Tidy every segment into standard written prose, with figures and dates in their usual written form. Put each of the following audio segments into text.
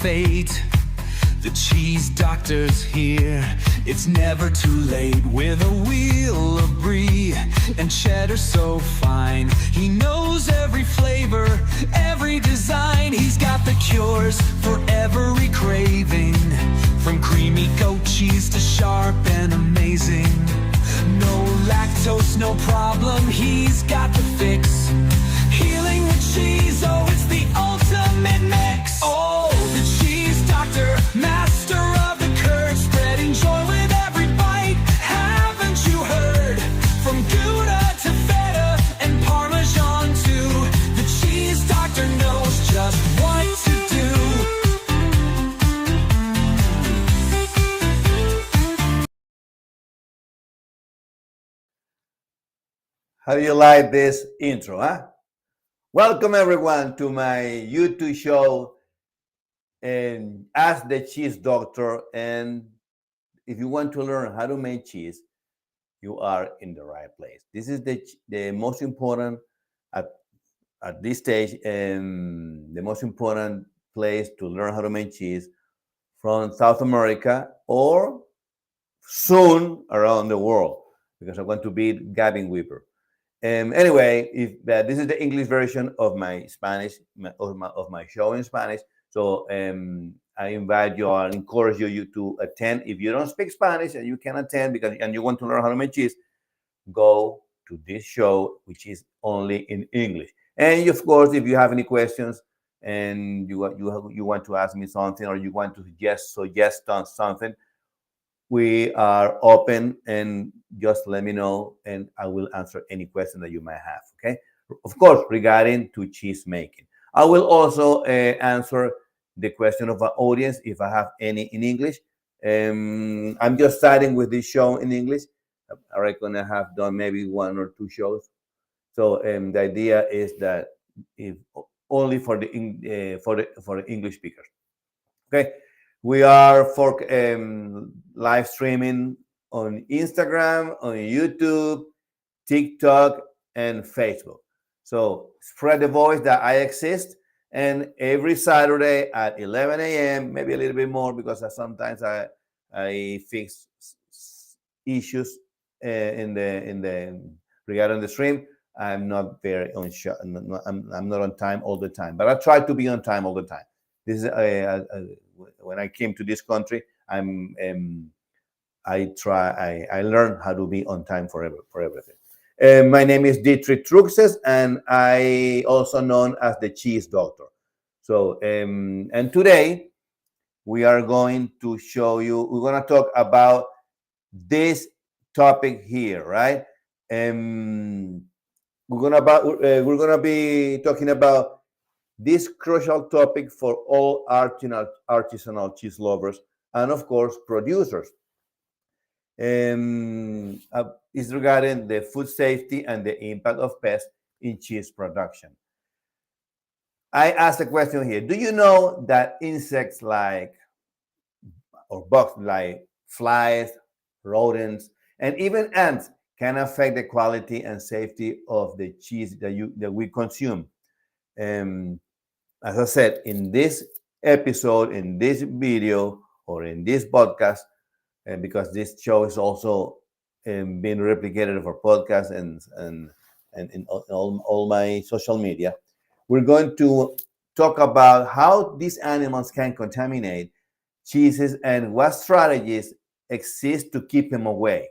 fate. The cheese doctor's here. It's never too late. With a wheel of brie and cheddar so fine, he knows every flavor, every design. He's got the cures for every craving, from creamy goat cheese to sharp and amazing. No lactose, no problem, he's got the fix. Healing with cheese, oh, it's the ultimate mix. Oh, the cheese doctor, master of the curd, spreading joy with every bite. Haven't you heard? From Gouda to feta and Parmesan too, the cheese doctor knows just what to do. How do you like this intro, huh? Welcome everyone to my YouTube show and Ask the Cheese Doctor. And if you want to learn how to make cheese, you are in the right place. This is the most important at, at this stage, and the most important place to learn how to make cheese from South America or soon around the world, because I want to beat Gavin Weaver. Anyway, if this is the English version of my Spanish of my show in Spanish, so I invite you, I encourage you to attend. If you don't speak Spanish and you can attend and you want to learn how to make cheese, go to this show, which is only in English. And of course, if you have any questions and you want to ask me something, or you want to suggest something, we are open, and just let me know and I will answer any question that you might have. Okay, of course, regarding to cheese making, I will also answer the question of our audience if I have any in English. I'm just starting with this show in English. I reckon I have done maybe 1 or 2 shows, so the idea is that if only for the English speakers. Okay, we are for live streaming on Instagram, on YouTube, TikTok, and Facebook. So spread the voice that I exist. And every Saturday at 11 a.m., maybe a little bit more, because sometimes I fix issues in the regarding the stream. I'm not very on shot. I'm not on time all the time, but I try to be on time all the time. This is when I came to this country, I learned how to be on time for everything. My name is Dietrich Truxes, and I also known as the Cheese Doctor. So, and today we are going to show you. We're going to talk about this topic here, right? We're gonna be talking about this crucial topic for all artisanal cheese lovers and, of course, producers. Is regarding the food safety and the impact of pests in cheese production. I asked a question here. Do you know that insects or bugs like flies, rodents, and even ants can affect the quality and safety of the cheese that we consume? As I said, in this episode, in this video, or in this podcast, because this show is also being replicated for podcasts and in all my social media, we're going to talk about how these animals can contaminate cheeses and what strategies exist to keep them away.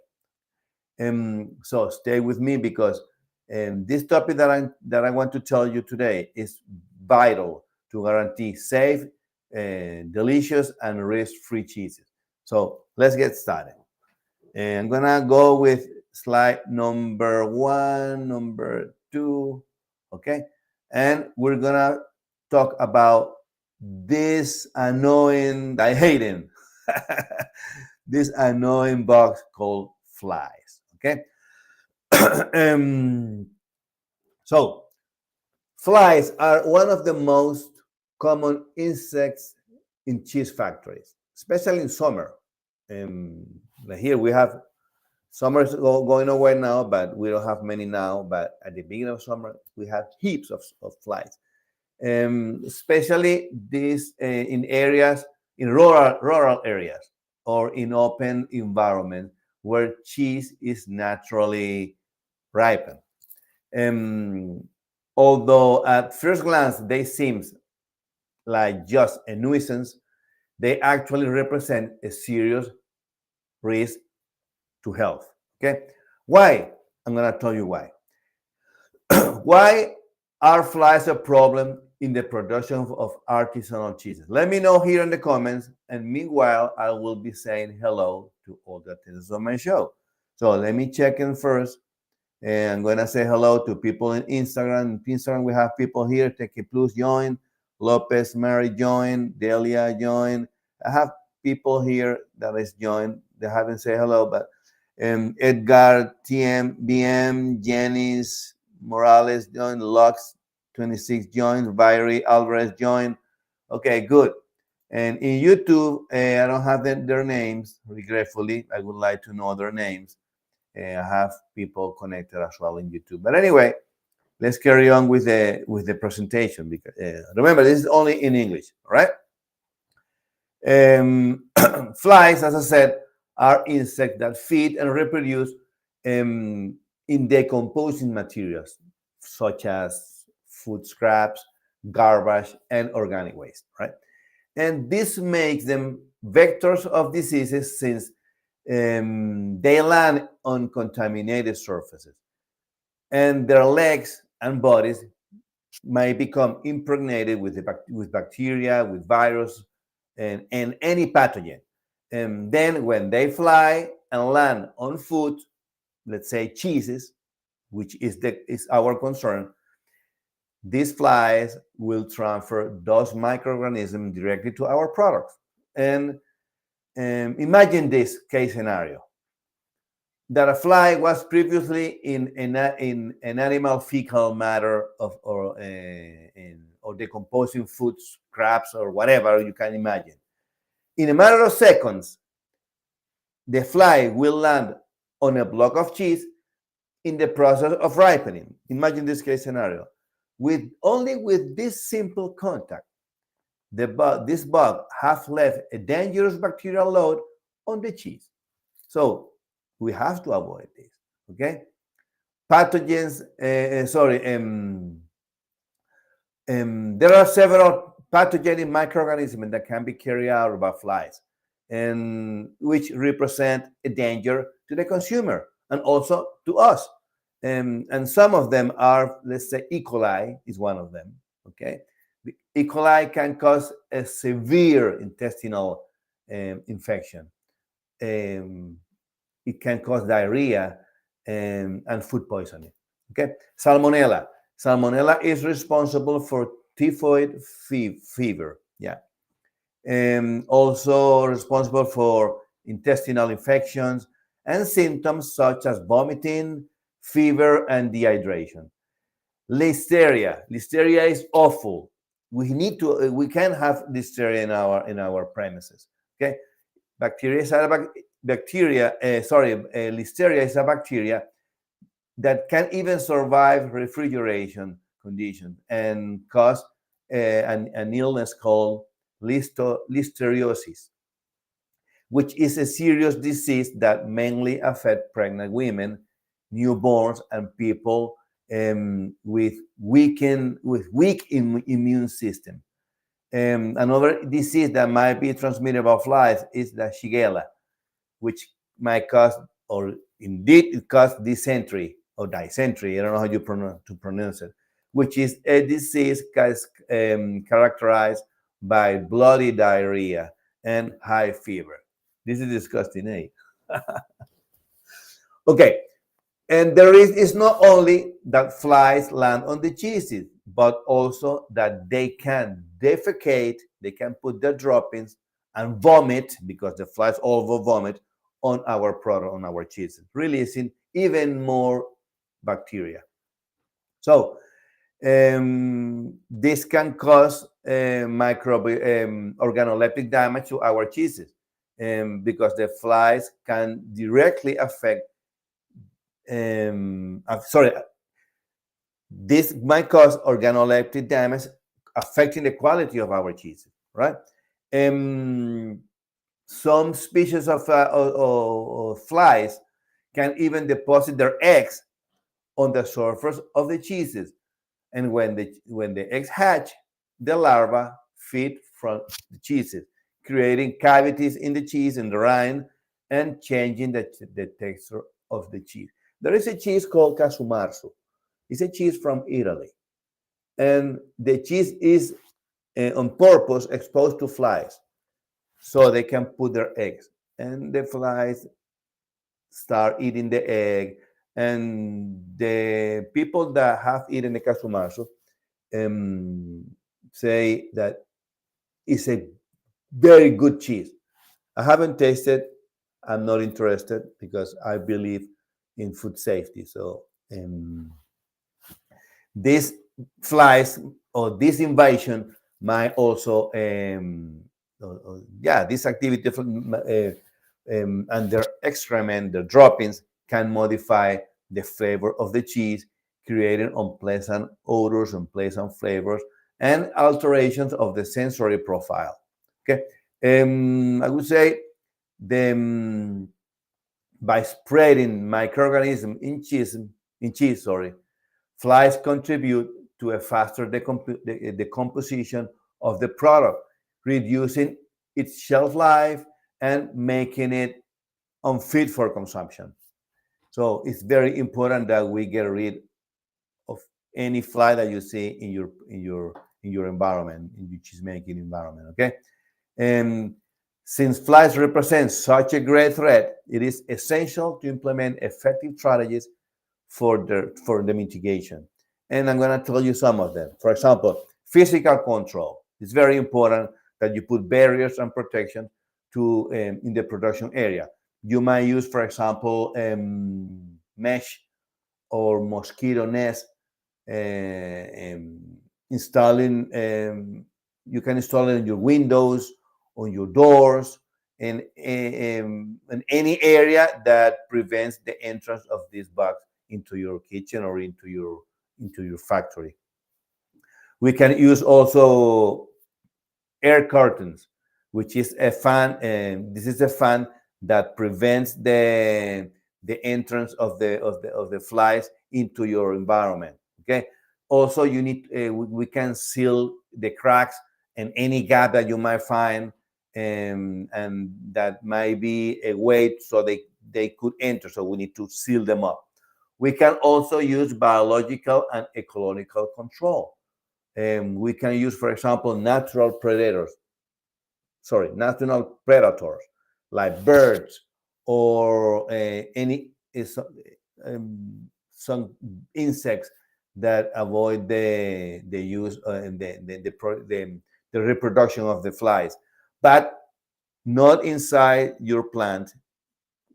So stay with me, because this topic that I want to tell you today is vital to guarantee safe, delicious, and risk-free cheeses. So let's get started. And I'm gonna go with slide number 1, number 2, okay? And we're gonna talk about this annoying, I hate him, this annoying bug called flies, okay? So flies are one of the most common insects in cheese factories, especially in summer. Here we have summer is going away now, but we don't have many now. But at the beginning of summer, we have heaps of flies. especially this in areas, in rural areas, or in open environments where cheese is naturally ripened. Um, Although at first glance they seem like just a nuisance, they actually represent a serious risk to health. Okay, why? I'm gonna tell you why. Why are flies a problem in the production of artisanal cheeses? Let me know here in the comments, and meanwhile, I will be saying hello to all the attendees on my show. So let me check in first, and I'm gonna say hello to people in Instagram. In Instagram, we have people here. Teki Plus join, Lopez Mary join, Delia join. I have people here that is joined. They haven't said hello, but Edgar, TM, BM, Janice, Morales joined, Lux 26 joined, Viri Alvarez joined. Okay, good. And in YouTube, I don't have their names, regretfully. I would like to know their names. I have people connected as well in YouTube. But anyway, let's carry on with the presentation because remember, this is only in English, all right? Flies, as I said, are insects that feed and reproduce in decomposing materials such as food scraps, garbage, and organic waste, right? And this makes them vectors of diseases since they land on contaminated surfaces, and their legs and bodies may become impregnated with with bacteria, with virus, and any pathogen. And then when they fly and land on food, let's say cheeses, which is our concern, these flies will transfer those microorganisms directly to our products. And imagine this case scenario that a fly was previously in an animal fecal matter of or decomposing food scraps or whatever you can imagine. In a matter of seconds, the fly will land on a block of cheese in the process of ripening. Imagine this case scenario. With this simple contact, this bug have left a dangerous bacterial load on the cheese. So we have to avoid this. Okay, pathogens. There are several pathogenic microorganisms that can be carried out by flies, and which represent a danger to the consumer and also to us. And some of them are, let's say, E. coli is one of them. Okay, the E. coli can cause a severe intestinal infection. It can cause diarrhea and food poisoning. Okay, salmonella. Salmonella is responsible for typhoid fever. Yeah, and also responsible for intestinal infections and symptoms such as vomiting, fever, and dehydration. Listeria. Listeria is awful. We can have listeria in our premises. Okay, bacteria is a listeria is a bacteria that can even survive refrigeration conditions and cause an illness called listeriosis, which is a serious disease that mainly affects pregnant women, newborns, and people with weak immune system. Another disease that might be transmitted by flies is the Shigella, which might cause, or indeed it causes dysentery or dysentery. I don't know how you pronounce it, which is a disease characterized by bloody diarrhea and high fever. This is disgusting, eh? Okay, and there is not only that flies land on the cheeses, but also that they can defecate, they can put their droppings and vomit, because the flies also vomit on our product, on our cheeses, releasing even more bacteria. So this can cause organoleptic damage to our cheeses, because the flies can directly affect this might cause organoleptic damage affecting the quality of our cheese, right? Um, some species of flies can even deposit their eggs on the surface of the cheeses. And when the eggs hatch, the larvae feed from the cheeses, creating cavities in the cheese and the rind and changing the texture of the cheese. There is a cheese called casumarzo. It's a cheese from Italy. And the cheese is on purpose exposed to flies so they can put their eggs. And the flies start eating the egg. And the people that have eaten the casumarzo um, say that it's a very good cheese. I haven't tasted. I'm not interested because I believe in food safety. So these flies or this invasion might also, yeah, this activity and their excrement, their droppings can modify the flavor of the cheese, creating unpleasant odors, unpleasant flavors, and alterations of the sensory profile. Okay, I would say the by spreading microorganisms in cheese, sorry, flies contribute to a faster decomposition of the product, reducing its shelf life and making it unfit for consumption. So it's very important that we get rid of any fly that you see in your environment, in your cheese making environment. Okay, and since flies represent such a great threat, it is essential to implement effective strategies for the mitigation. And I'm going to tell you some of them. For example, physical control. It's very important that you put barriers and protection to in the production area. You might use, for example, mesh or mosquito nest. Installing, you can install it in your windows, on your doors, in any area that prevents the entrance of these bugs into your kitchen or into your factory. We can use also air curtains, which is a fan. This is a fan that prevents the entrance of the flies into your environment. Okay. Also, you need we can seal the cracks and any gap that you might find, and that might be a way so they could enter. So we need to seal them up. We can also use biological and ecological control. We can use, for example, natural predators like birds or any some insects that avoid the use and the reproduction of the flies, but not inside your plant.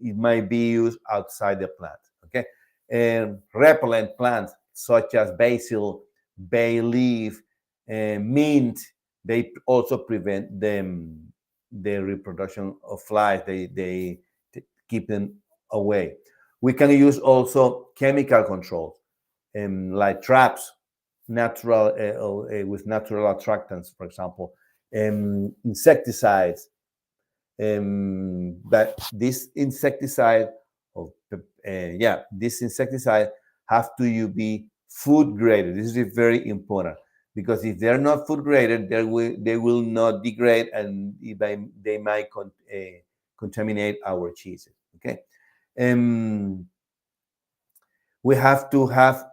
It might be used outside the plant. Okay, and repellent plants such as basil, bay leaf, mint, they also prevent the reproduction of flies. They keep them away. We can use also chemical controls, like traps, natural with natural attractants, for example, insecticides. But this insecticide, or this insecticide have to be food graded. This is very important because if they're not food graded, they will not degrade, and they might contaminate our cheeses. Okay, um, we have to have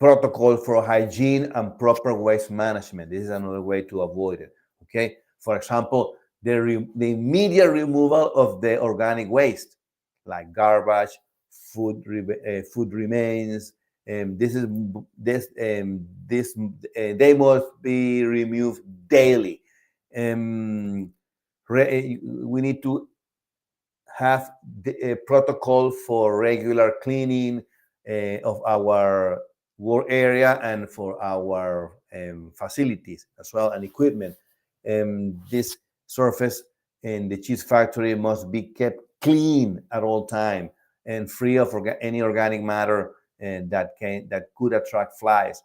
protocol for hygiene and proper waste management. This is another way to avoid it. Okay, for example, the immediate removal of the organic waste, like garbage, food remains. They must be removed daily. We need to have a protocol for regular cleaning of our work area and for our facilities as well, and equipment. This surface in the cheese factory must be kept clean at all time and free of any organic matter that could attract flies.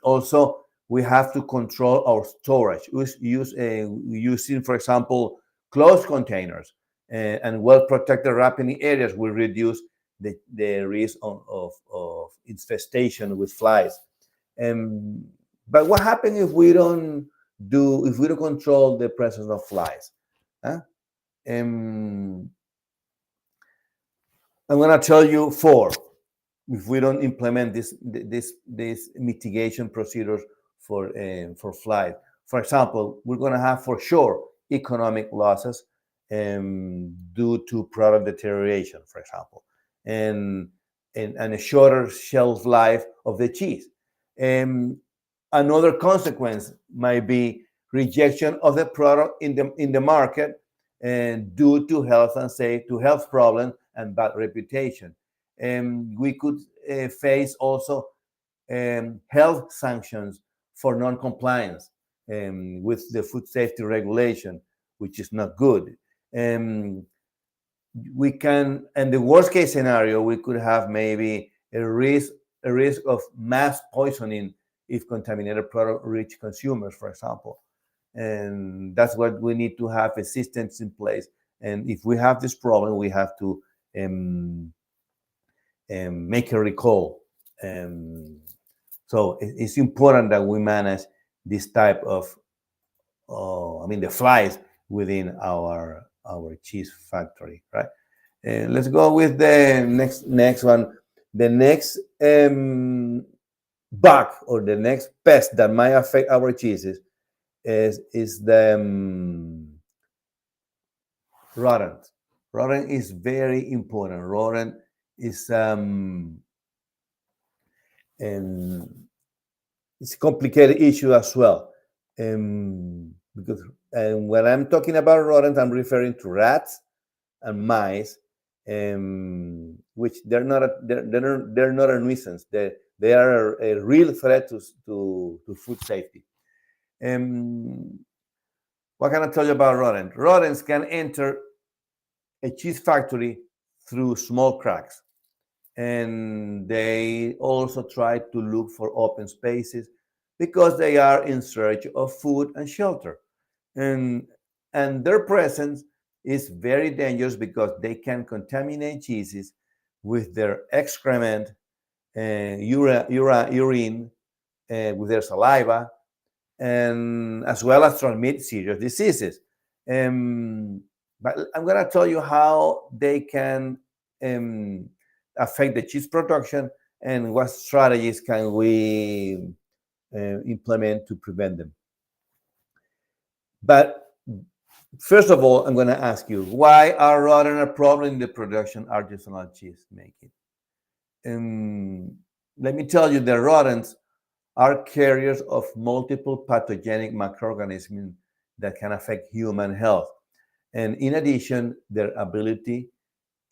Also, we have to control our storage. Using, for example, closed containers and well-protected wrapping areas will reduce the risk of infestation with flies. Um, but what happens if we don't control the presence of flies? Huh? Um, I'm going to tell you four if we don't implement this mitigation procedures for flies. For example, we're going to have for sure economic losses due to product deterioration, for example, and and a shorter shelf life of the cheese. Um, Another consequence might be rejection of the product in the market and due to health and safety, to health problems and bad reputation. We could face also health sanctions for non-compliance with the food safety regulation, which is not good. Um, we can, in the worst case scenario, we could have maybe a risk of mass poisoning if contaminated product reach consumers, for example. And that's what we need to have a systems in place. And if we have this problem, we have to um, make a recall. So it's important that we manage this type of, the flies within our cheese factory, right? Let's go with the next one. The next bug or the next pest that might affect our cheeses is the rodent. Rodent is very important. Rodent is and it's a complicated issue as well. Because when I'm talking about rodents, I'm referring to rats and mice, which they're not a nuisance. They are a real threat to food safety. Um, what can I tell you about rodents? Rodents can enter a cheese factory through small cracks, and they also try to look for open spaces because they are in search of food and shelter. And, and their presence is very dangerous because they can contaminate cheeses with their excrement, urine, with their saliva, and as well as transmit serious diseases. Um, but I'm going to tell you how they can um, affect the cheese production and what strategies can we implement to prevent them. But first of all, I'm going to ask you, why are rodents a problem in the production artisanal cheese making? Let me tell you, the rodents are carriers of multiple pathogenic microorganisms that can affect human health. And in addition, their ability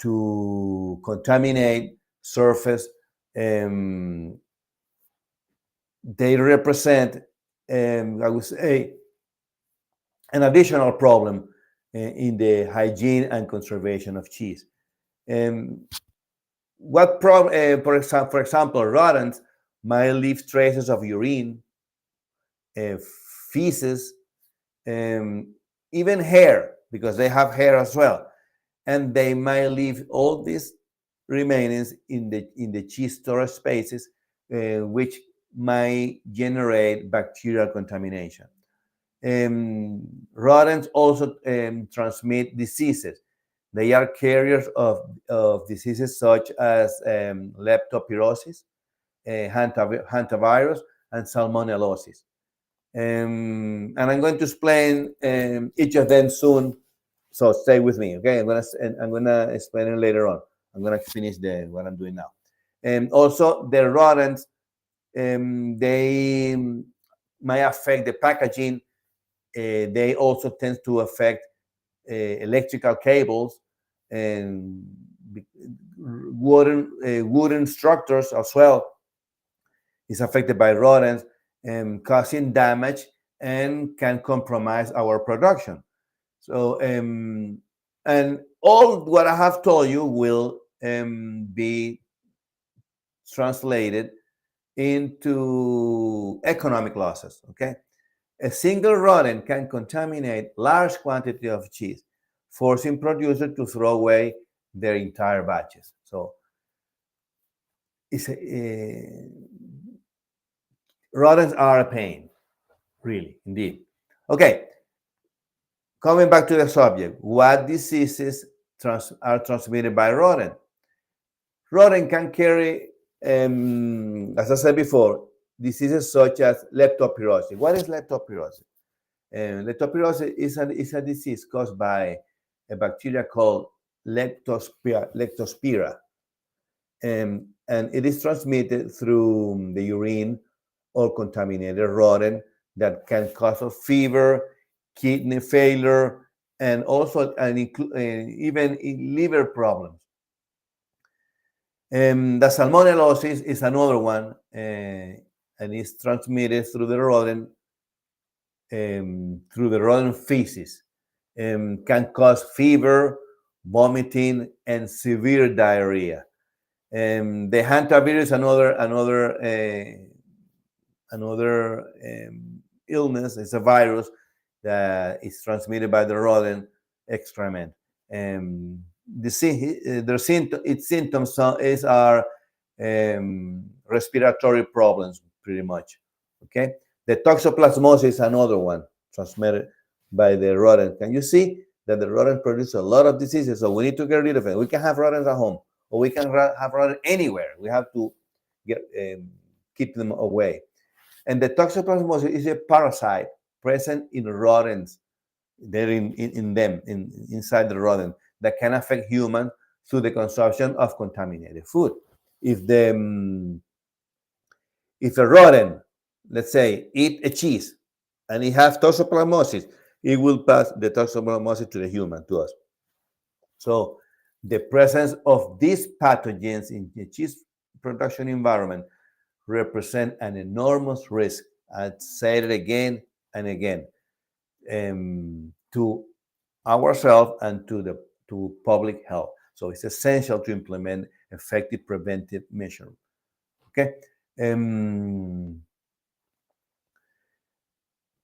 to contaminate surface, they represent, I would say, an additional problem in the hygiene and conservation of cheese. Um, what problem? For example, rodents might leave traces of urine, uh, feces, even hair, because they have hair as well, and they might leave all these remainings in the cheese storage spaces, which might generate bacterial contamination. Rodents also transmit diseases. They are carriers of diseases such as leptospirosis, hantavirus, and salmonellosis. And I'm going to explain each of them soon. So stay with me, okay? I'm gonna explain it later on. I'm gonna finish what I'm doing now. And also the rodents, they might affect the packaging. They also tend to affect electrical cables and wooden structures as well. Is affected by rodents and causing damage and can compromise our production. So, and all what I have told you will be translated into economic losses. Okay, a single rodent can contaminate large quantity of cheese, forcing producers to throw away their entire batches. So rodents are a pain, really, indeed. Okay, coming back to the subject, what diseases are transmitted by rodent? Rodent can carry, as I said before, diseases such as leptospirosis. What is leptospirosis? Leptospirosis is a disease caused by a bacteria called leptospira, and it is transmitted through the urine or contaminated rodent that can cause a fever, kidney failure, and also even liver problems. The salmonellosis is another one, and is transmitted through the rodent feces. Can cause fever, vomiting, and severe diarrhea. The hantavirus, another illness. It's a virus that is transmitted by the rodent excrement. Its symptoms are respiratory problems, pretty much. Okay, the toxoplasmosis is another one transmitted by the rodent. Can you see that the rodent produces a lot of diseases? So we need to get rid of it. We can have rodents at home, or we can have rodents anywhere. We have to keep them away. And the toxoplasmosis is a parasite present in rodents. They're inside the rodent that can affect humans through the consumption of contaminated food. If a rodent, let's say, eat a cheese and it has toxoplasmosis, it will pass the toxoplasmosis to the human, to us. So the presence of these pathogens in the cheese production environment represent an enormous risk. I'd say it again and again, to ourselves and to public health. So it's essential to implement effective preventive measures. Okay.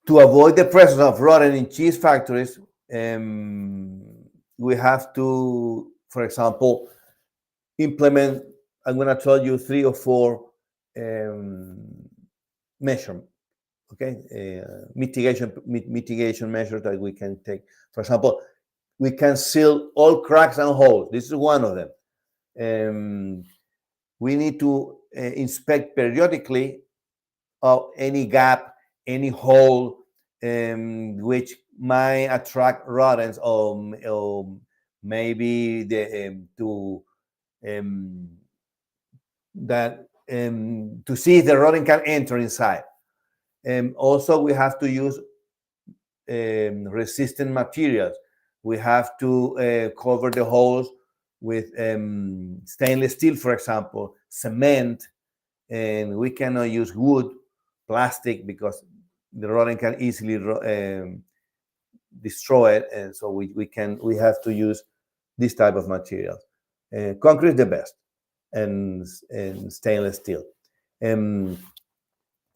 To avoid the presence of rodent in cheese factories, we have to, for example, implement. I'm going to tell you 3 or 4 measures. Okay, mitigation measures that we can take. For example, we can seal all cracks and holes. This is one of them. We need to inspect periodically of any gap, any hole, which might attract rodents, or maybe to see if the rodent can enter inside. Also, we have to use resistant materials. We have to cover the holes with stainless steel, for example, cement, and we cannot use wood, plastic, because the rodent can easily destroy it, and so we have to use this type of materials. Concrete is the best, and stainless steel.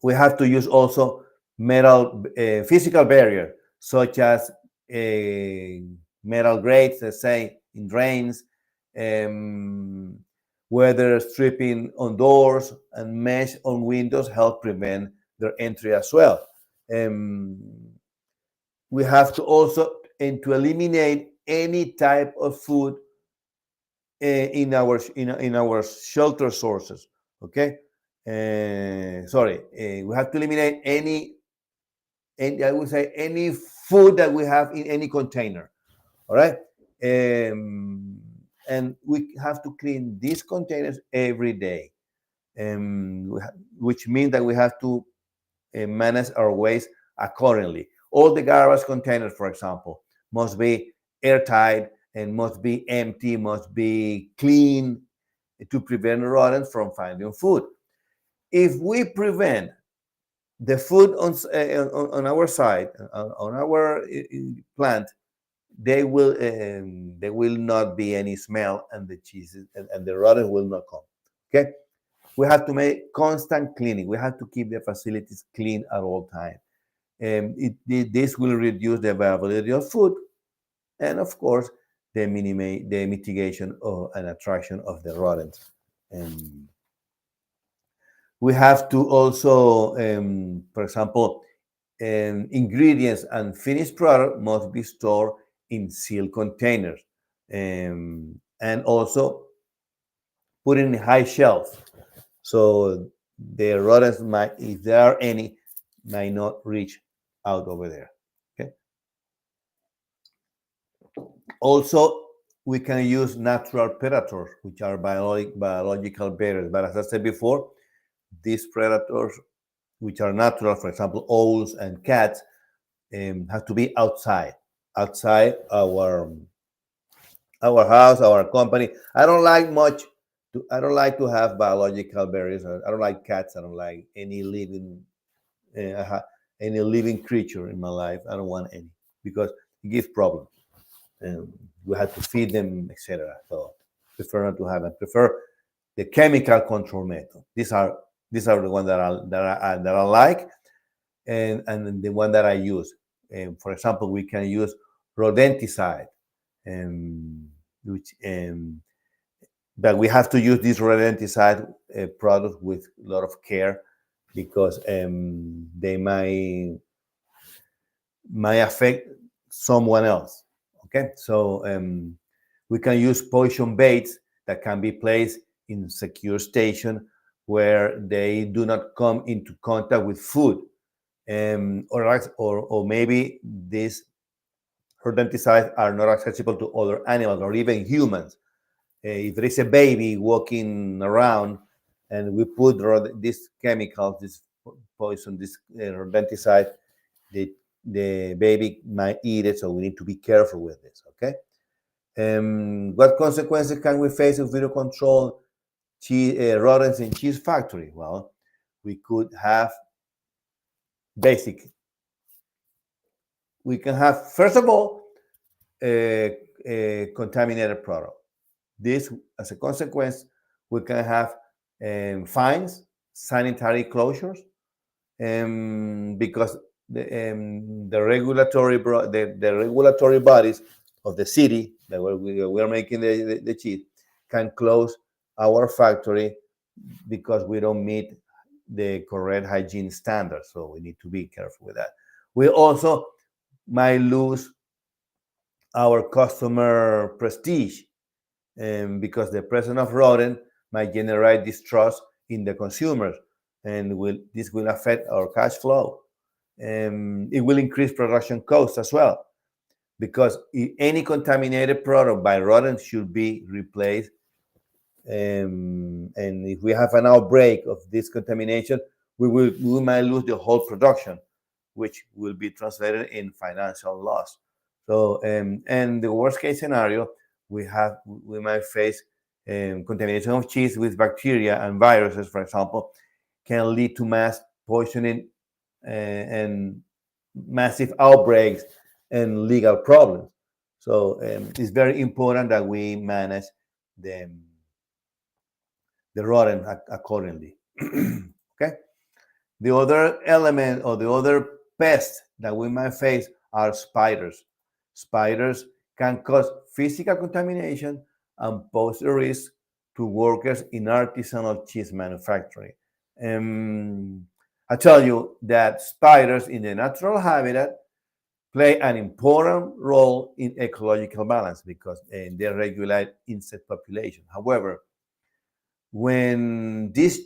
We have to use also metal physical barrier, such as metal grates, let's say, in drains, weather stripping on doors, and mesh on windows help prevent their entry as well. We have to also to eliminate any type of food in our shelter sources. Okay, we have to eliminate any I would say any food that we have in any container. All right, and we have to clean these containers every day, which means that we have to manage our waste accordingly. All the garbage containers, for example, must be airtight and must be empty, must be clean to prevent rodents from finding food. If we prevent the food on our side, on our plant, there will not be any smell, and the cheeses and the rodents will not come. Okay, we have to make constant cleaning. We have to keep the facilities clean at all times. This will reduce the availability of food and, of course, the mitigation of an attraction of the rodents. Um, we have to also, for example, ingredients and finished product must be stored in sealed containers, and also put in high shelves so the rodents might, if there are any, might not reach out over there. Okay. Also, we can use natural predators, which are biological barriers. But as I said before, these predators, which are natural, for example, owls and cats, have to be outside our house, our company. I don't like much. I don't like to have biological barriers. I don't like cats. I don't like uh, any living creature in my life. I don't want any because it gives problems. We have to feed them, etc. So prefer not to have. I prefer the chemical control method. These are the ones that I like, and the one that I use. For example, we can use rodenticide, um, which but we have to use this rodenticide product with a lot of care because they might affect someone else. Okay, so we can use poison baits that can be placed in secure station where they do not come into contact with food, or maybe these rodenticides are not accessible to other animals or even humans. If there is a baby walking around and we put these chemicals, this poison, this rodenticide, the, the baby might eat it, so we need to be careful with this, okay? What consequences can we face if we don't control rodents in cheese factory? Well, we could have basic. We can have, first of all, a contaminated product. This, as a consequence, we can have fines, sanitary closures, because the regulatory bodies of the city that we are making the cheese can close our factory because we don't meet the correct hygiene standards. So we need to be careful with that. We also might lose our customer prestige, because the presence of rodent might generate distrust in the consumers, and this will affect our cash flow. It will increase production costs as well, because any contaminated product by rodents should be replaced. And if we have an outbreak of this contamination, we might lose the whole production, which will be translated in financial loss. So, and the worst case scenario, we might face contamination of cheese with bacteria and viruses, for example, can lead to mass poisoning and massive outbreaks and legal problems. So it's very important that we manage the, the rodent accordingly. Okay. The other element or the other pest that we might face are spiders. Spiders can cause physical contamination and pose a risk to workers in artisanal cheese manufacturing. I tell you that spiders in the natural habitat play an important role in ecological balance because they regulate insect population. However, when these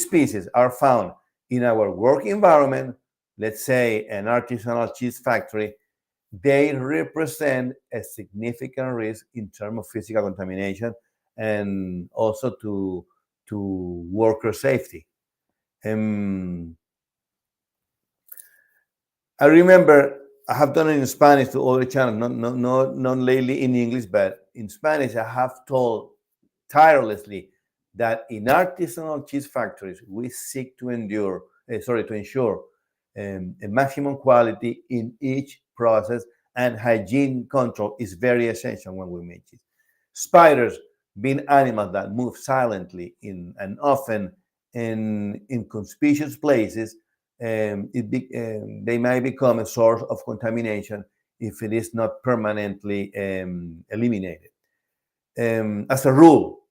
species are found in our work environment, let's say an artisanal cheese factory, they represent a significant risk in terms of physical contamination and also to worker safety. Um, I remember I have done it in Spanish to other channels, not lately in English, but in Spanish I have told tirelessly that in artisanal cheese factories we seek to ensure a maximum quality in each process, and hygiene control is very essential when we make cheese. Spiders being animals that move silently and often in inconspicuous places, they might become a source of contamination if it is not permanently eliminated. As a rule,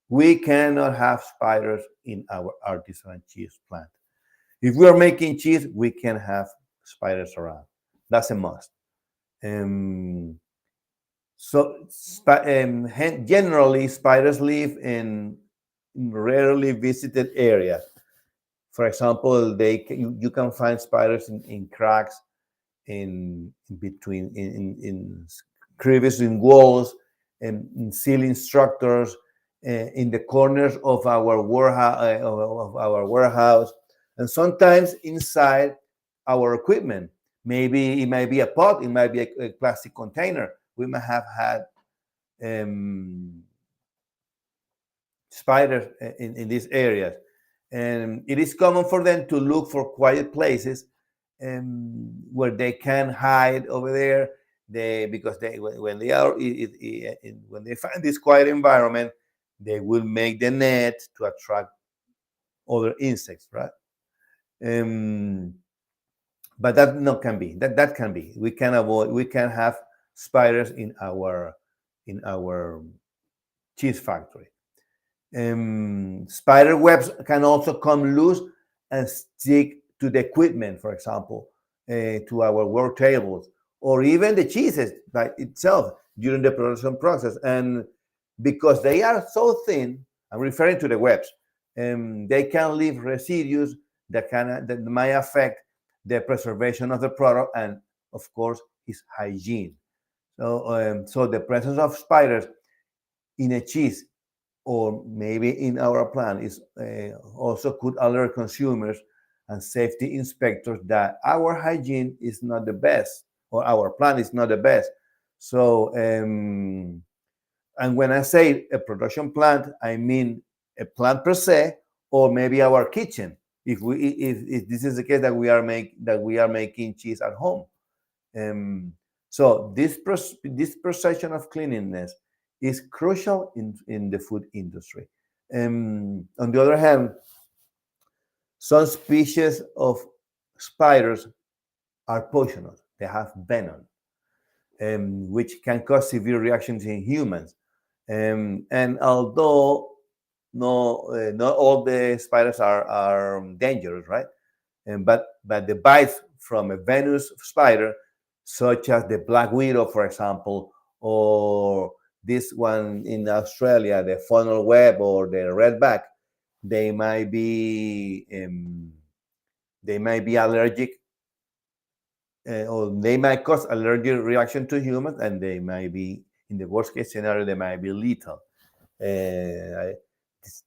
we cannot have spiders in our artisan cheese plant. If we are making cheese, we can have spiders around. That's a must. Um, Generally, spiders live in rarely visited areas. For example, you can find spiders in cracks, in between, in crevices in walls, and in ceiling structures, in the corners of our warehouse, and sometimes inside our equipment. Maybe it might be a pot, it might be a plastic container. We might have had um, spiders in these areas. And it is common for them to look for quiet places where they can hide over there. Because when they are when they find this quiet environment, they will make the net to attract other insects, right? Um, but that not can be that can be. We can avoid. We can have spiders in our cheese factory. Spider webs can also come loose and stick to the equipment, for example, to our work tables, or even the cheeses by itself during the production process. And because they are so thin, I'm referring to the webs, they can leave residues that might affect the preservation of the product and, of course, its hygiene. So the presence of spiders in a cheese or maybe in our plant is also could alert consumers and safety inspectors that our hygiene is not the best or our plant is not the best. So, and when I say a production plant, I mean a plant per se, or maybe our kitchen. If this is the case that we are making cheese at home. So this perception of cleanliness is crucial in the food industry. On the other hand, some species of spiders are poisonous. They have venom, which can cause severe reactions in humans. And although not all the spiders are dangerous, right? But the bites from a venomous spider, such as the black widow, for example, or this one in Australia, the funnel web or the redback, they might be um, they might be allergic, or they might cause allergic reaction to humans, and they might be, in the worst case scenario, they might be lethal.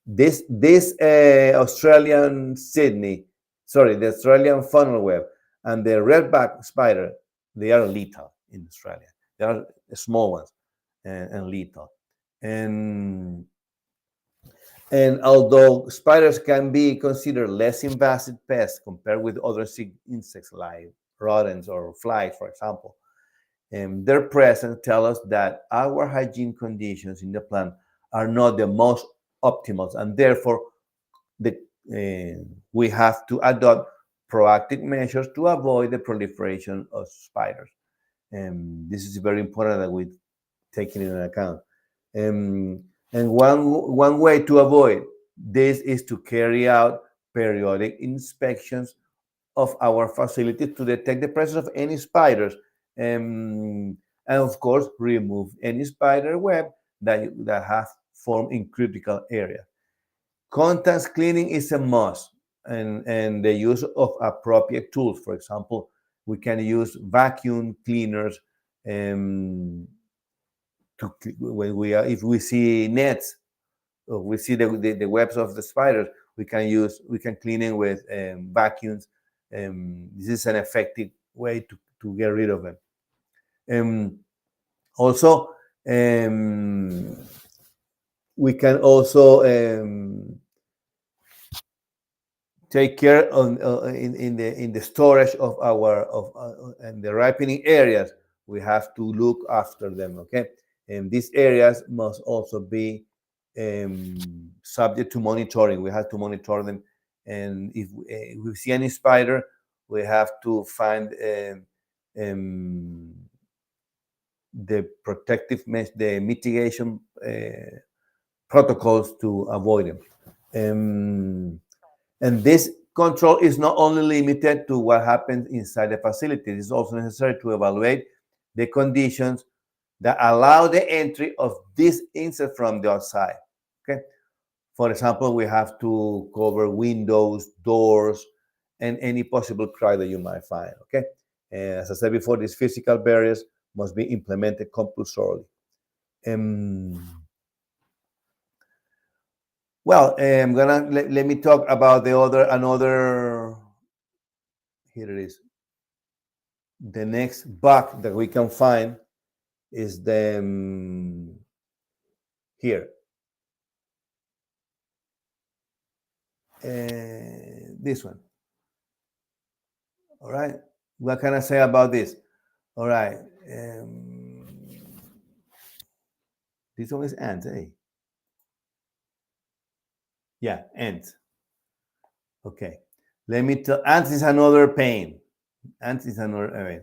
This Australian Sydney, sorry, the Australian funnel web and the redback spider, they are lethal in Australia. They are small ones and lethal. And and although spiders can be considered less invasive pests compared with other insects like rodents or flies, for example, their presence tell us that our hygiene conditions in the plant are not the most optimal, and therefore the, we have to adopt proactive measures to avoid the proliferation of spiders. This is very important that we take it into account. Um, and one way to avoid this is to carry out periodic inspections of our facility to detect the presence of any spiders, and of course remove any spider web that have formed in critical areas. Contact cleaning is a must, and the use of appropriate tools. For example, we can use vacuum cleaners to when we are if we see nets or we see the webs of the spiders, we can clean it with vacuums. This is an effective way to get rid of them. Also, um, we can also take care in the storage of our of and the ripening areas. We have to look after them. Okay, And these areas must also be subject to monitoring. We have to monitor them, and if we see any spider, we have to find the the mitigation protocols to avoid them. And this control is not only limited to what happens inside the facility, it is also necessary to evaluate the conditions that allow the entry of this insect from the outside. Okay. For example, we have to cover windows, doors, and any possible crack that you might find. Okay. And as I said before, these physical barriers must be implemented compulsorily. Well, I'm gonna let me talk about the another. Here it is. The next bug that we can find is the here. This one. All right. What can I say about this? All right. This one is ants, eh? Yeah, ants. Okay. Let me tell. Ants is another pain. Ants is another pain.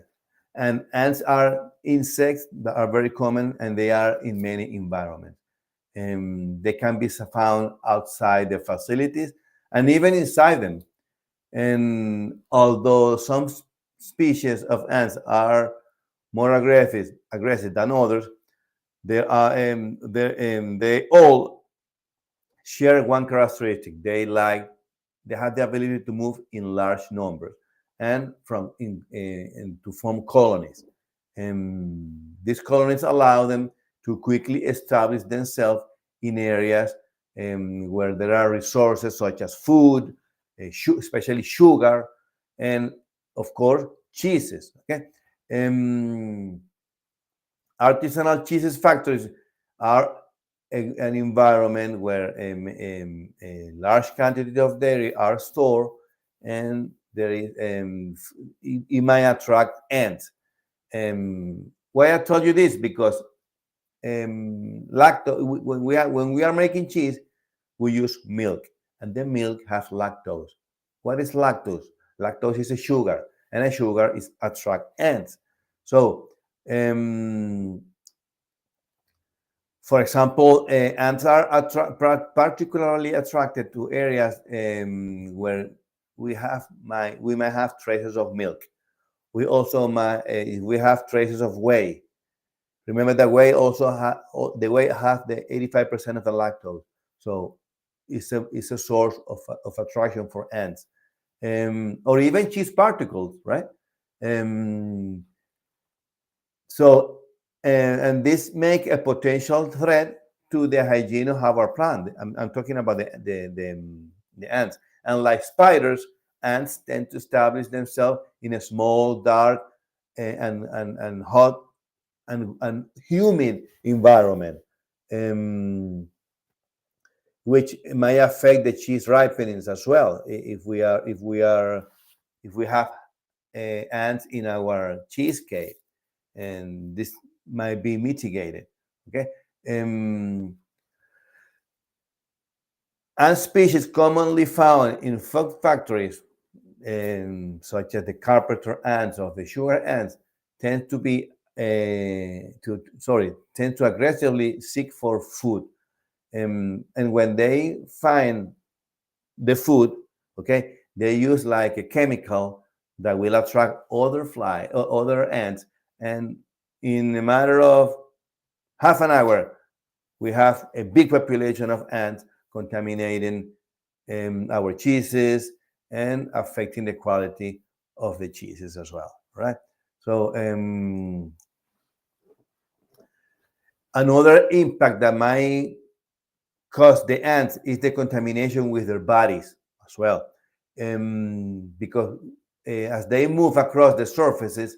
And ants are insects that are very common, and they are in many environments. They can be found outside the facilities and even inside them. And although some species of ants are more aggressive than others, they all share one characteristic. They have the ability to move in large numbers and to form colonies. And these colonies allow them to quickly establish themselves in areas where there are resources such as food, especially sugar, and of course cheeses. Okay, artisanal cheeses factories are an environment where a large quantity of dairy are stored, and there is it might attract ants. Why I told you this? Because lactose, when we are making cheese, we use milk, and the milk has lactose. What is lactose? Lactose is a sugar, and a sugar is attract ants. So, for example, ants are particularly attracted to areas where we might have traces of milk. We also we have traces of whey. Remember that whey the whey has the 85% of the lactose, so it's a source of attraction for ants, or even cheese particles, right? Um, so and this make a potential threat to the hygiene of our plant. I'm talking about the ants, and like spiders, ants tend to establish themselves in a small, dark, and hot and humid environment, which may affect the cheese ripenings as well. If we have ants in our cheesecake, and this might be mitigated. Okay, ant species commonly found in food factories, such as the carpenter ants or the sugar ants, tend to be tend to aggressively seek for food, and when they find the food, okay, they use like a chemical that will attract other ants, and in a matter of half an hour, we have a big population of ants contaminating our cheeses and affecting the quality of the cheeses as well, right? So another impact that might cause the ants is the contamination with their bodies as well, because as they move across the surfaces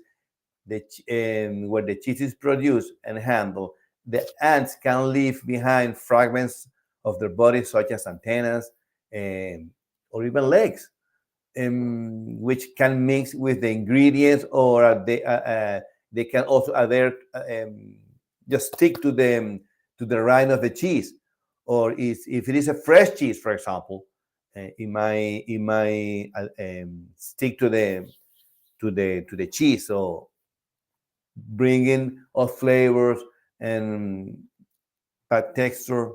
where the cheese is produced and handled, the ants can leave behind fragments of their bodies, such as antennas or even legs, which can mix with the ingredients, or they can also adhere just stick to the rind of the cheese, or if it is a fresh cheese, for example, it might stick to the cheese. So bringing of flavors and bad texture,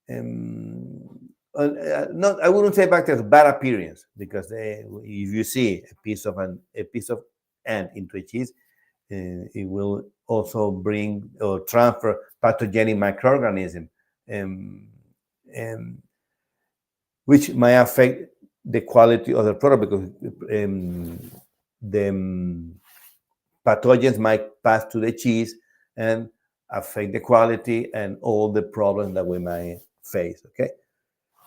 not, I wouldn't say bad texture, bad appearance, because if you see a piece of ant into a cheese, it will also bring or transfer pathogenic microorganism, um, um, which might affect the quality of the product, because the pathogens might pass to the cheese and affect the quality and all the problems that we might face. Okay,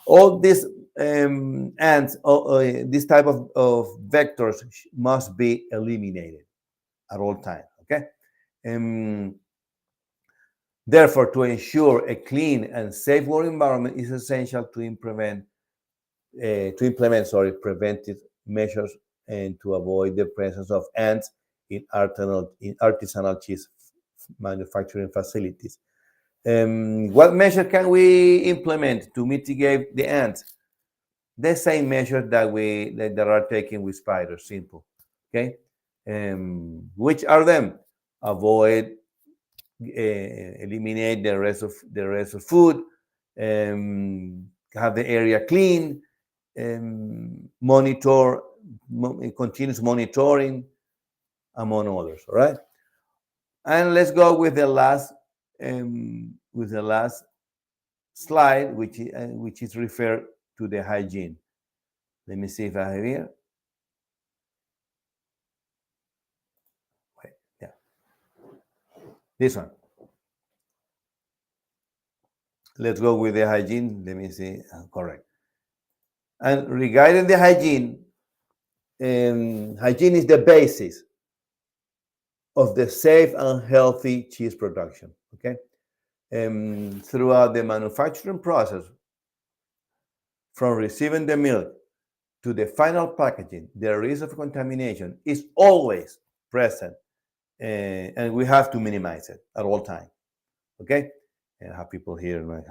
all these ants, this type of vectors must be eliminated at all times. Okay, um, therefore, to ensure a clean and safe work environment is essential to implement preventive measures and to avoid the presence of ants in artisanal cheese manufacturing facilities. What measure can we implement to mitigate the ants? The same measures that are taken with spiders. Simple. Okay. Which are them? Avoid, eliminate the rest of food, have the area clean, monitor, continuous monitoring, among others. All right, and let's go with the last slide, which is referred to the hygiene. Let me see if I have here. Wait, yeah, this one. Let's go with the hygiene. Let me see. Correct. And regarding the hygiene, hygiene is the basis of the safe and healthy cheese production. Okay, throughout the manufacturing process, from receiving the milk to the final packaging, the risk of contamination is always present, and we have to minimize it at all times. Okay, and I have people here. Right?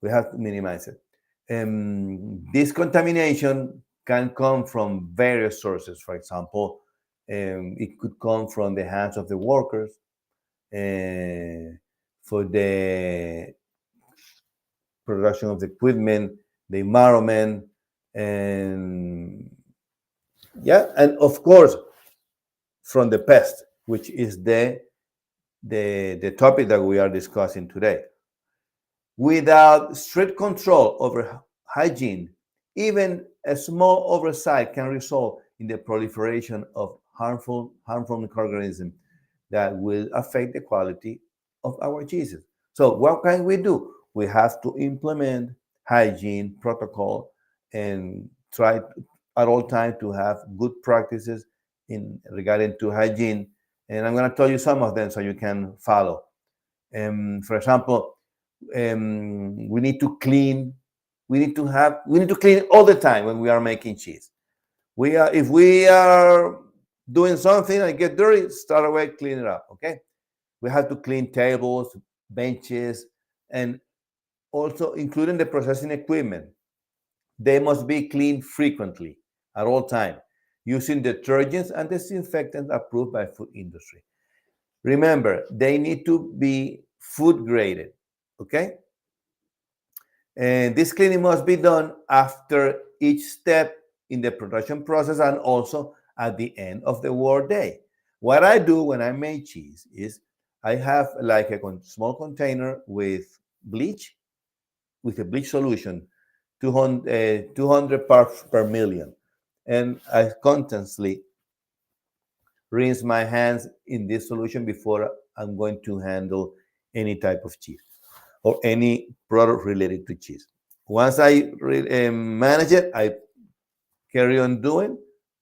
We have to minimize it. This contamination can come from various sources. For example, it could come from the hands of the workers, for the production of the equipment, the environment, and yeah, and of course from the pest, which is the topic that we are discussing today. Without strict control over hygiene, even a small oversight can result in the proliferation of harmful microorganisms that will affect the quality of our cheeses. So what can we do? We have to implement hygiene protocol and try at all times to have good practices in regarding to hygiene. And I'm going to tell you some of them so you can follow. For example, we need to clean. We need to clean all the time when we are making cheese. If we are doing something and get dirty, start away, clean it up. Okay, we have to clean tables, benches, and also including the processing equipment. They must be cleaned frequently at all times using detergents and disinfectants approved by food industry. Remember, they need to be food graded. Okay, and this cleaning must be done after each step in the production process and also at the end of the work day. What I do when I make cheese is I have like a small container bleach, with a bleach solution, 200 parts per million. And I constantly rinse my hands in this solution before I'm going to handle any type of cheese or any product related to cheese. Once I manage it, I carry on doing,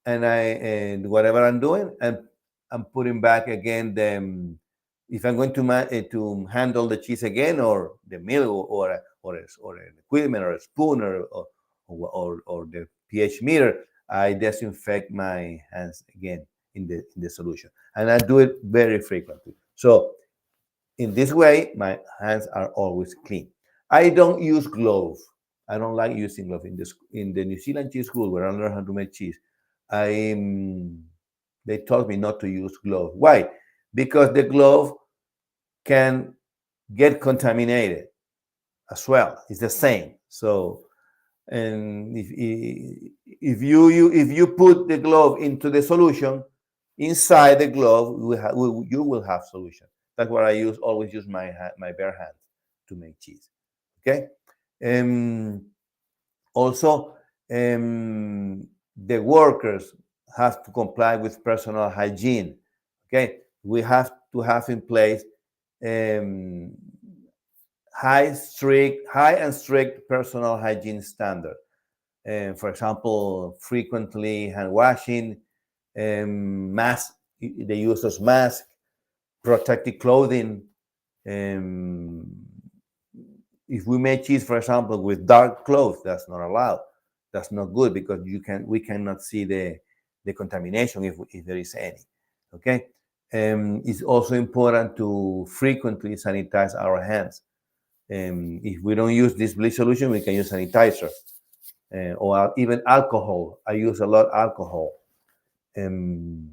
and whatever I'm doing, and I'm putting back again if I'm going to handle the cheese again, or the milk, or an equipment, or a spoon, or the pH meter, I disinfect my hands again in the solution, and I do it very frequently. So In this way, my hands are always clean. I don't use gloves. I don't like using gloves. In the New Zealand cheese school where I learned how to make cheese, I they taught me not to use gloves. Why? Because the glove can get contaminated as well. It's the same. So, and if you put the glove into the solution, inside the glove you will have solution. That's what I always use my bare hands to make cheese. Okay. Um, Also, the workers have to comply with personal hygiene. Okay, we have to have in place um, high and strict personal hygiene standard. For example, frequently hand washing, mask, the use of mask, protective clothing. Um, if we make cheese, for example, with dark clothes, that's not allowed. That's not good because we cannot see the contamination if there is any. Okay, it's also important to frequently sanitize our hands. If we don't use this bleach solution, we can use sanitizer or even alcohol. I use a lot alcohol. Um,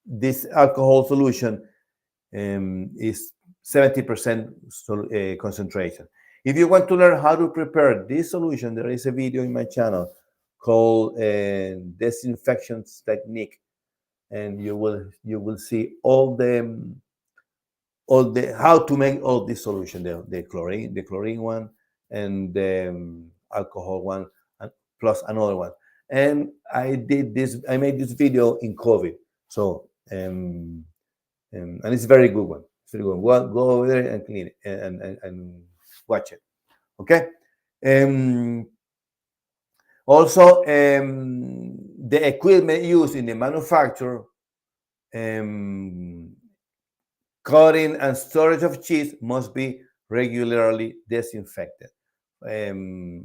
this alcohol solution is 70% concentration. If you want to learn how to prepare this solution, there is a video in my channel called disinfection technique, and you will see all the how to make all this solution, the chlorine one, and the alcohol one, and plus another one. And I made this video in COVID, so and it's a very good one. It's very good one. Go over there and clean it and watch it. Okay. Um, Also, the equipment used in the manufacture, um, cutting and storage of cheese must be regularly disinfected.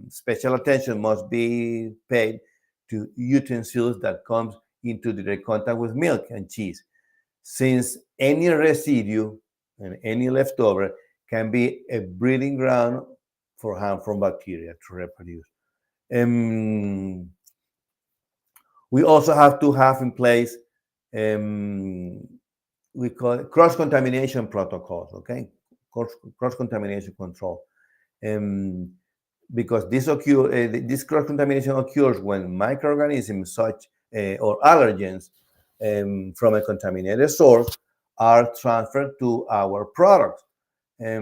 Special attention must be paid to utensils that comes into direct contact with milk and cheese, since any residue and any leftover can be a breeding ground for harmful bacteria to reproduce. Um, we also have to have in place um, we call it cross-contamination protocols, okay? Cross-contamination control. Um, because this cross-contamination occurs when microorganisms such or allergens from a contaminated source are transferred to our products, uh,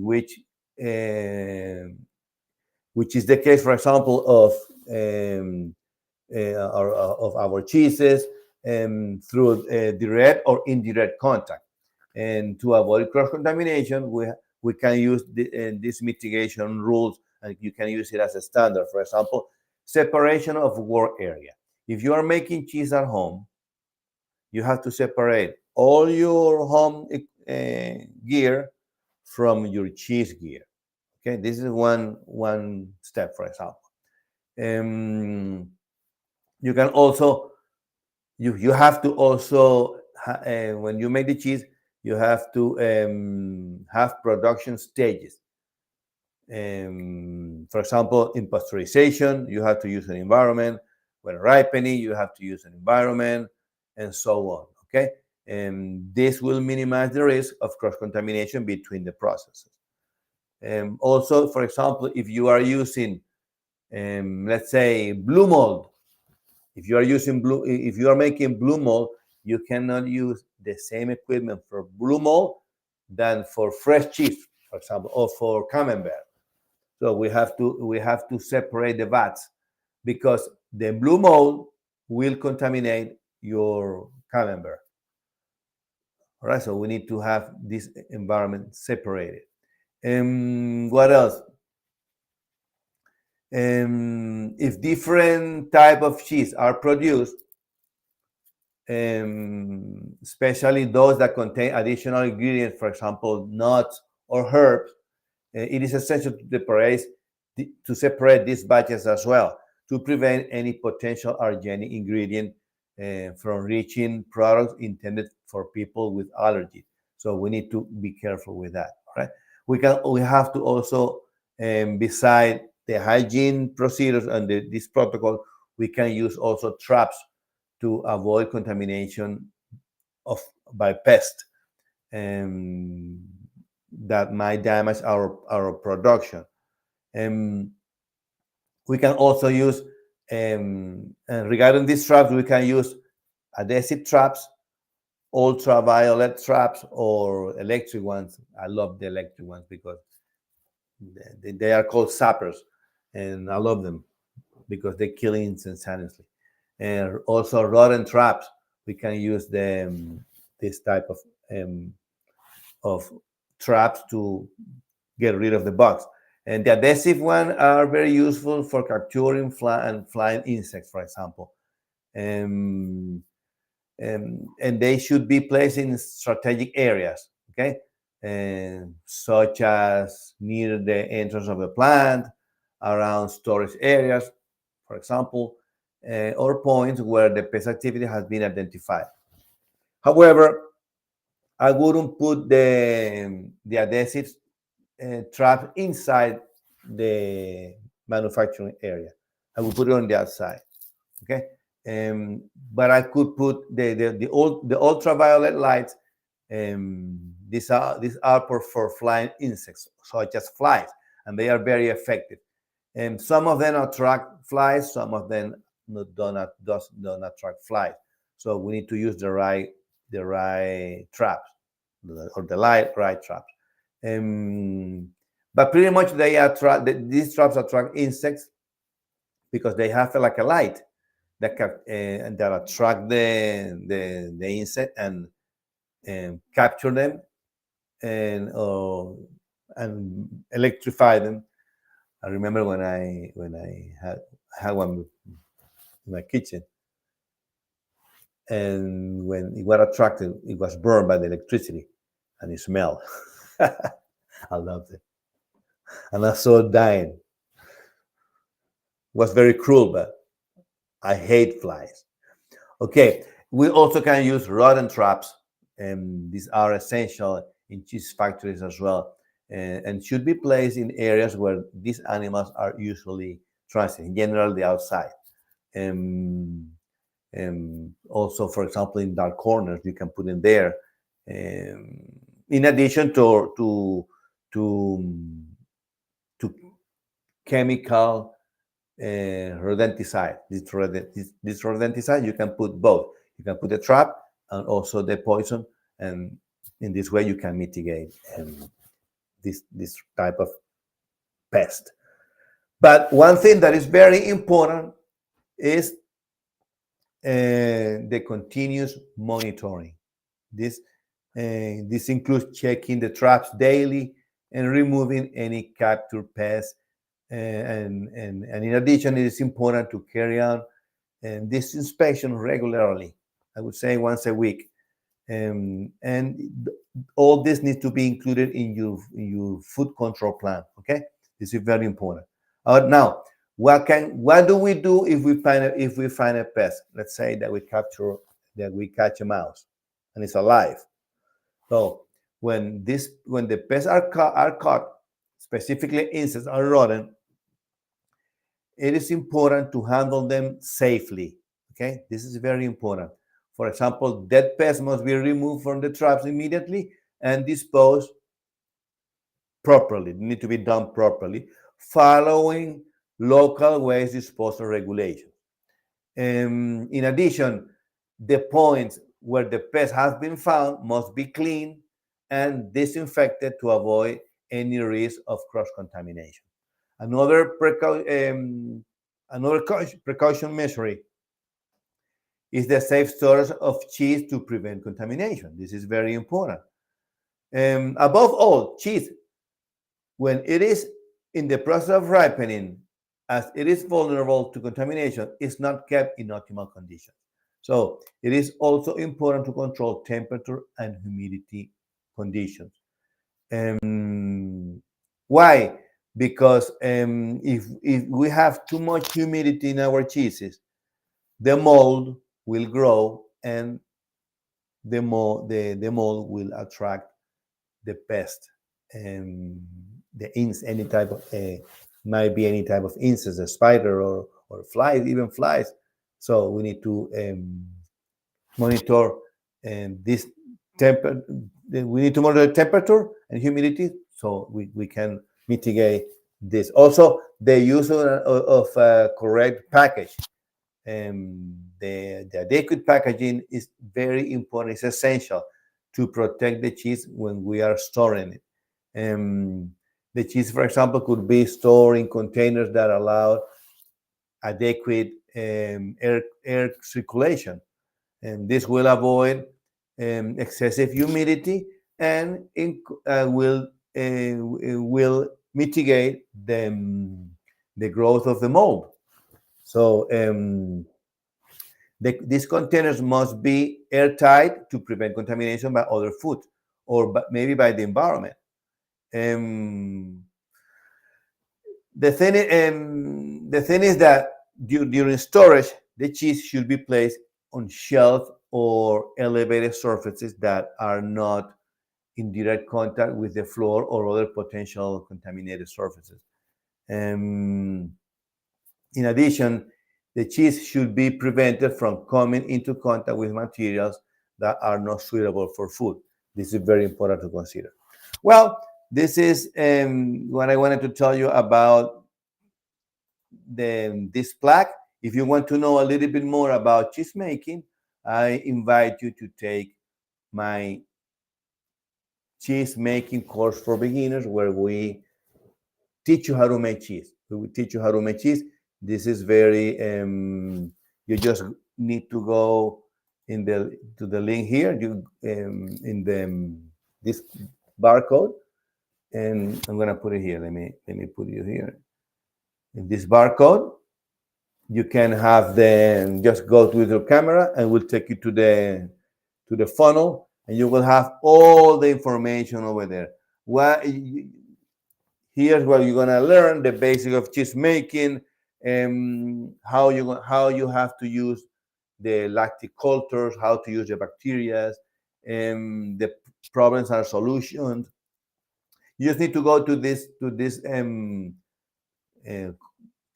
which is the case, for example, of our cheeses through direct or indirect contact. And to avoid cross-contamination, we can use these mitigation rules, and you can use it as a standard. For example, separation of work area. If you are making cheese at home, you have to separate all your home gear from your cheese gear. Okay, this is one step, for example. You can also you have to also when you make the cheese, you have to have production stages. For example, in pasteurization, you have to use an environment. When ripening, you have to use an environment, and so on. Okay, and this will minimize the risk of cross contamination between the processes. Also, for example, if you are using, let's say, blue mold, if you are making blue mold, you cannot use the same equipment for blue mold than for fresh cheese, for example, or for camembert. So we have to separate the vats because the blue mold will contaminate your camembert. All right, so we need to have this environment separated. What else? If different type of cheese are produced, especially those that contain additional ingredients, for example, nuts or herbs, it is essential to separate these batches as well to prevent any potential allergenic ingredient from reaching products intended for people with allergies. So we need to be careful with that. Right? We have to also, beside the hygiene procedures and this protocol, we can use also traps to avoid contamination of by pests, um, that might damage our production. Um, we can also use, and regarding these traps, we can use adhesive traps, ultraviolet traps, or electric ones. I love the electric ones because they are called sappers, and I love them because they kill instantaneously. And also rodent traps. We can use this type of traps to get rid of the bugs. And the adhesive one are very useful for capturing flying insects, for example. Um, and they should be placed in strategic areas, okay, such as near the entrance of the plant, around storage areas, for example, or points where the pest activity has been identified. However, I wouldn't put the adhesive trap inside the manufacturing area. I would put it on the outside. Okay, but I could put the ultraviolet lights. These are for flying insects, such as flies, and they are very effective. And some of them attract flies, some of them don't attract flies. So we need to use the right traps, or the right traps. Um, but pretty much these traps attract insects because they have like a light that attract the insect and capture them and electrify them. I remember when I had one in my kitchen, and when it got attracted, it was burned by the electricity, and it smelled. I loved it, and I saw it dying. It was very cruel, but I hate flies. Okay, we also can use rodent traps, and these are essential in cheese factories as well, and should be placed in areas where these animals are usually transiting, generally outside. Um, Also, for example, in dark corners, you can put in there. In addition to chemical rodenticide. This rodenticide, you can put both. You can put the trap and also the poison, and in this way you can mitigate this type of pest. But one thing that is very important is the continuous monitoring. This includes checking the traps daily and removing any captured pests. And in addition, it is important to carry out this inspection regularly. I would say once a week. And all this needs to be included in your food control plan. Okay, this is very important. Now, what do we do if we find a pest? Let's say that we catch a mouse, and it's alive. So when the pests are caught, specifically insects or rodent, it is important to handle them safely. Okay, this is very important. For example, dead pests must be removed from the traps immediately and disposed properly. They need to be done properly, following local waste disposal regulations. In addition, the points where the pest has been found must be cleaned and disinfected to avoid any risk of cross-contamination. Another precaution measure is the safe storage of cheese to prevent contamination. This is very important. Above all, cheese, when it is in the process of ripening, as it is vulnerable to contamination, is not kept in optimal conditions. So it is also important to control temperature and humidity conditions. Why? Because if we have too much humidity in our cheeses, the mold will grow, and the mold will attract the pest, and any type of might be any type of insects, a spider or flies, even flies. So we need to monitor this temper. We need to monitor the temperature and humidity so we can mitigate this. Also, the use of correct package. The adequate packaging is very important. It's essential to protect the cheese when we are storing it. The cheese, for example, could be stored in containers that allow adequate air circulation, and this will avoid excessive humidity and will mitigate the growth of the mold. So these containers must be airtight to prevent contamination by other food or maybe by the environment. Um, the thing is that during storage, the cheese should be placed on shelf or elevated surfaces that are not in direct contact with the floor or other potential contaminated surfaces. Um, in addition, the cheese should be prevented from coming into contact with materials that are not suitable for food. This is very important to consider. Well, this is what I wanted to tell you about this plaque. If you want to know a little bit more about cheese making, I invite you to take my cheese making course for beginners, where we teach you how to make cheese. We will teach you how to make cheese. This is very you just need to go to the link here, in this barcode, and I'm gonna put it here. Let me put it here. In this barcode, you can have just go with your camera, and we'll take you to the funnel, and you will have all the information over there. Here's where you're gonna learn the basic of cheese making, how you have to use the lactic cultures, how to use the bacteria, the problems and solutions. You just need to go to this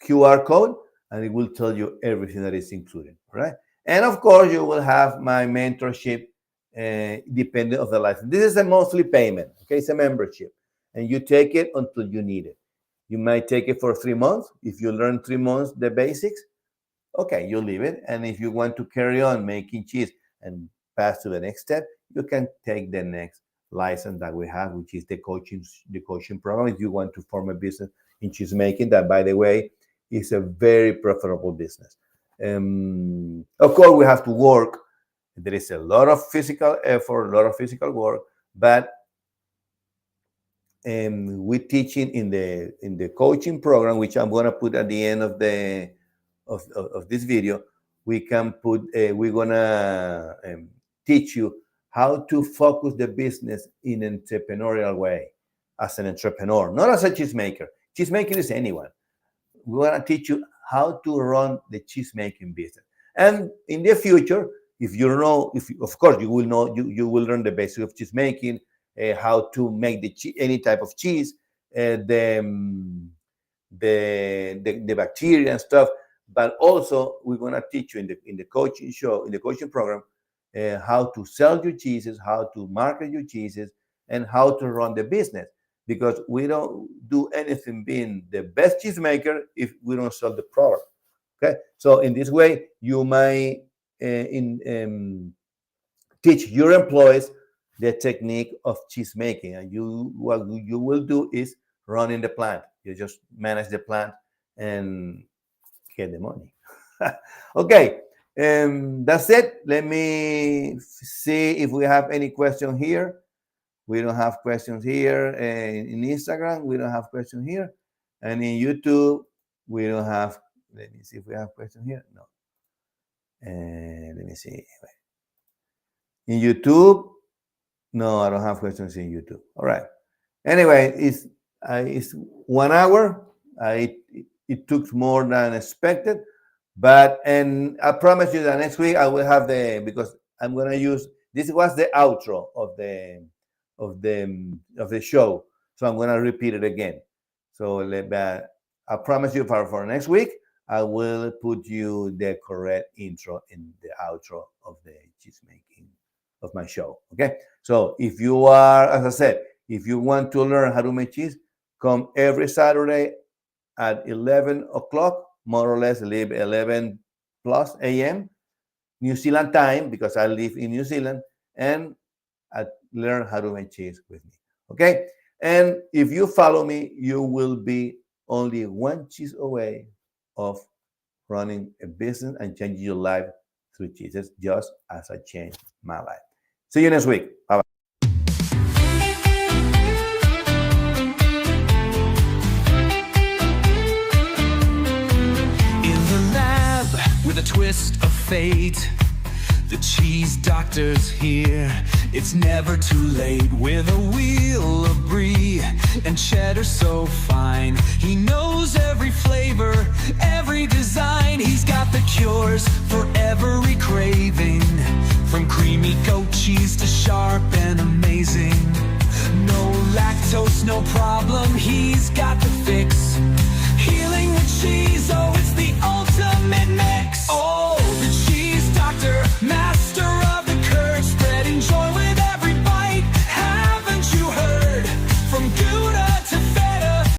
QR code, and it will tell you everything that is included, right? And of course, you will have my mentorship, depending on the license. This is a monthly payment, okay? It's a membership, and you take it until you need it. You might take it for 3 months. If you learn 3 months the basics, okay, you leave it. And if you want to carry on making cheese and pass to the next step, you can take the next license that we have, which is the coaching program. If you want to form a business in cheese making, that, by the way, is a very profitable business. Of course, we have to work. There is a lot of physical effort, a lot of physical work, but we teaching in the coaching program, which I'm going to put at the end of this video. We're going to teach you how to focus the business in an entrepreneurial way, as an entrepreneur, not as a cheesemaker. Cheesemaker is anyone. We want to teach you how to run the cheese making business. And in the future, if you know, of course you will know, you will learn the basics of cheese making, how to make any type of cheese, the bacteria and stuff. But also, we're gonna teach you in the coaching program, how to sell your cheeses, how to market your cheeses, and how to run the business. Because we don't do anything being the best cheesemaker if we don't sell the product. Okay, so in this way, you might teach your employees the technique of cheese making, and what you will do is running the plant. You just manage the plant and get the money. Okay, that's it. Let me see if we have any question here. We don't have questions here. In Instagram, we don't have questions here. And in YouTube, we don't have. Let me see if we have questions here. No. Let me see. In YouTube, no, I don't have questions in YouTube. All right. Anyway, it's 1 hour. It took more than expected, But and I promise you that next week I will have because I'm gonna use this was the outro of the show, so I'm gonna repeat it again. So I promise you for next week I will put you the correct intro in the outro of the cheese making of my show. Okay, so if you are, as I said, if you want to learn how to make cheese, come every Saturday at 11 o'clock, more or less 11 plus a.m. New Zealand time, because I live in New Zealand, and learn how to make cheese with me. Okay? And if you follow me, you will be only one cheese away of running a business and changing your life through cheeses, just as I changed my life. See you next week. Bye bye. With a twist of fate, the cheese doctor's here. It's never too late. With a wheel of brie and cheddar so fine, he knows every flavor, every design. He's got the cures for every craving, from creamy goat cheese to sharp and amazing. No lactose, no problem, he's got the fix. Healing with cheese, oh, it's the ultimate